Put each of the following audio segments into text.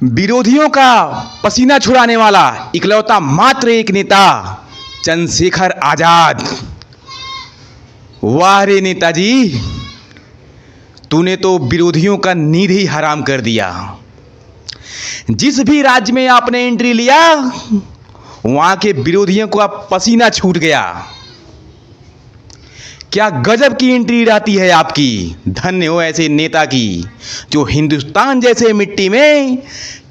विरोधियों का पसीना छुड़ाने वाला इकलौता मात्र एक नेता चंद्रशेखर आजाद। वाह रे नेताजी, तूने तो विरोधियों का नींद ही हराम कर दिया। जिस भी राज्य में आपने एंट्री लिया वहां के विरोधियों का पसीना छूट गया। क्या गजब की एंट्री रहती है आपकी। धन्य हो ऐसे नेता की जो हिंदुस्तान जैसे मिट्टी में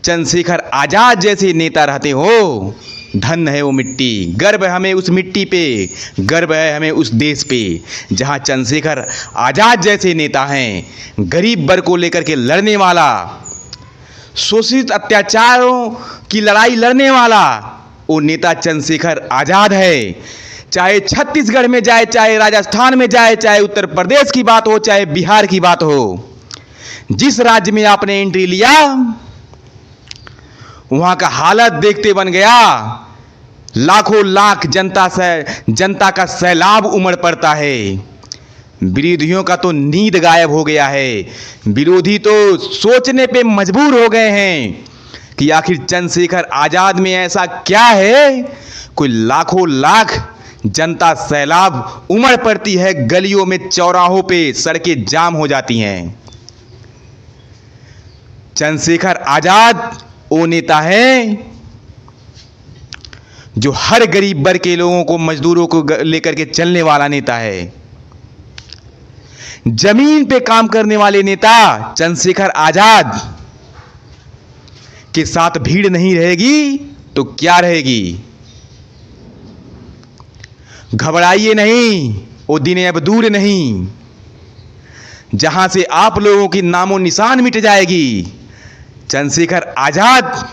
चंद्रशेखर आजाद जैसे नेता रहते हो। धन्य है वो मिट्टी। गर्व है हमें उस मिट्टी पे, गर्व है हमें उस देश पे जहां चंद्रशेखर आजाद जैसे नेता हैं। गरीब वर्ग को लेकर के लड़ने वाला, शोषित अत्याचारों की लड़ाई लड़ने वाला वो नेता चंद्रशेखर आजाद है। चाहे छत्तीसगढ़ में जाए, चाहे राजस्थान में जाए, चाहे उत्तर प्रदेश की बात हो, चाहे बिहार की बात हो, जिस राज्य में आपने एंट्री लिया वहां का हालत देखते बन गया। लाखों लाख जनता का सैलाब उमड़ पड़ता है। विरोधियों का तो नींद गायब हो गया है। विरोधी तो सोचने पे मजबूर हो गए हैं कि आखिर चंद्रशेखर आजाद में ऐसा क्या है। कोई लाखों लाख जनता सैलाब उमड़ पड़ती है। गलियों में, चौराहों पे सड़कें जाम हो जाती हैं। चंद्रशेखर आजाद वो नेता है जो हर गरीब वर्ग के लोगों को, मजदूरों को लेकर के चलने वाला नेता है। जमीन पे काम करने वाले नेता चंद्रशेखर आजाद के साथ भीड़ नहीं रहेगी तो क्या रहेगी। घबराइए नहीं, वो दिन अब दूर नहीं जहां से आप लोगों की नामो निशान मिट जाएगी। चंद्रशेखर आजाद,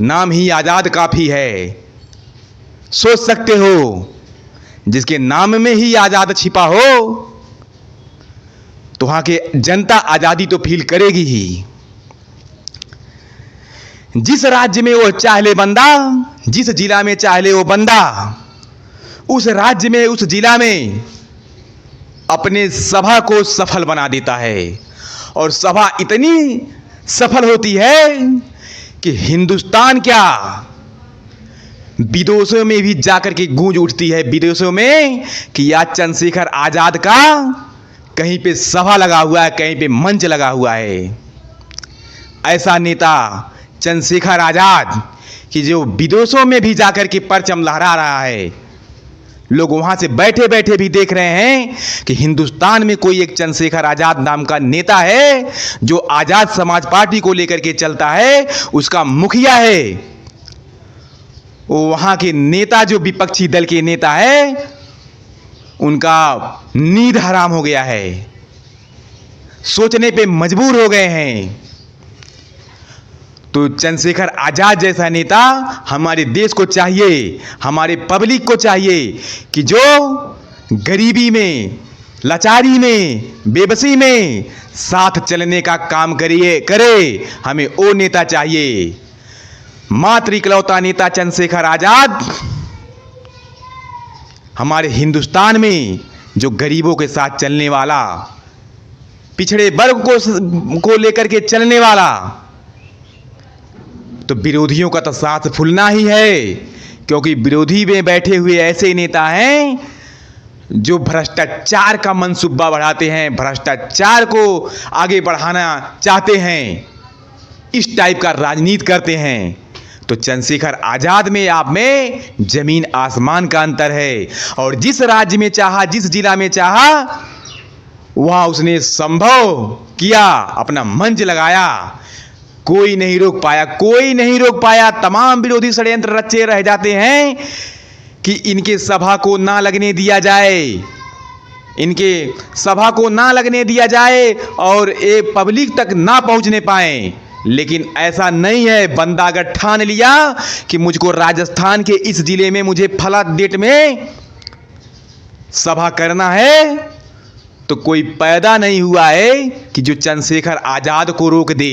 नाम ही आजाद काफी है। सोच सकते हो जिसके नाम में ही आजाद छिपा हो तो वहां के जनता आजादी तो फील करेगी ही। जिस राज्य में वो चाहले बंदा, जिस जिला में चाहले वो बंदा, उस राज्य में, उस जिला में अपने सभा को सफल बना देता है। और सभा इतनी सफल होती है कि हिंदुस्तान क्या, विदेशों में भी जाकर के गूंज उठती है। विदेशों में कि आज चंद्रशेखर आजाद का कहीं पे सभा लगा हुआ है, कहीं पे मंच लगा हुआ है। ऐसा नेता चंद्रशेखर आजाद कि जो विदेशों में भी जाकर के परचम लहरा रहा है। लोग वहां से बैठे बैठे भी देख रहे हैं कि हिंदुस्तान में कोई एक चंद्रशेखर आजाद नाम का नेता है जो आजाद समाज पार्टी को लेकर के चलता है। उसका मुखिया है वो वहां के नेता, जो विपक्षी दल के नेता है, उनका नींद हराम हो गया है। सोचने पे मजबूर हो गए हैं। तो चंद्रशेखर आजाद जैसा नेता हमारे देश को चाहिए, हमारे पब्लिक को चाहिए कि जो गरीबी में, लाचारी में, बेबसी में साथ चलने का काम करे। हमें वो नेता चाहिए। मात्र इकलौता नेता चंद्रशेखर आजाद हमारे हिंदुस्तान में जो गरीबों के साथ चलने वाला, पिछड़े वर्ग को लेकर के चलने वाला। तो विरोधियों का तो सांस फूलना ही है, क्योंकि विरोधी में बैठे हुए ऐसे नेता हैं जो भ्रष्टाचार का मंसूबा बढ़ाते हैं, भ्रष्टाचार को आगे बढ़ाना चाहते हैं, इस टाइप का राजनीति करते हैं। तो चंद्रशेखर आजाद में आप में जमीन आसमान का अंतर है। और जिस राज्य में चाहा, जिस जिला में चाहा, वहां उसने संभव किया, अपना मंच लगाया। कोई नहीं रोक पाया, कोई नहीं रोक पाया। तमाम विरोधी षड्यंत्र रचे रह जाते हैं कि इनके सभा को ना लगने दिया जाए, इनके सभा को ना लगने दिया जाए और ये पब्लिक तक ना पहुंचने पाए। लेकिन ऐसा नहीं है। बंदा अगर ठान लिया कि मुझको राजस्थान के इस जिले में मुझे फला डेट में सभा करना है, तो कोई पैदा नहीं हुआ है कि जो चंद्रशेखर आजाद को रोक दे।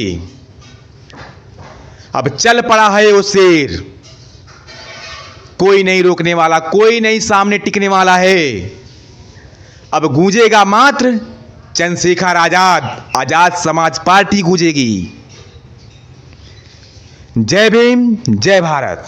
अब चल पड़ा है वो शेर, कोई नहीं रोकने वाला, कोई नहीं सामने टिकने वाला है। अब गूंजेगा मात्र चंद्रशेखर आजाद, आजाद समाज पार्टी गूंजेगी। जय भीम, जय भारत।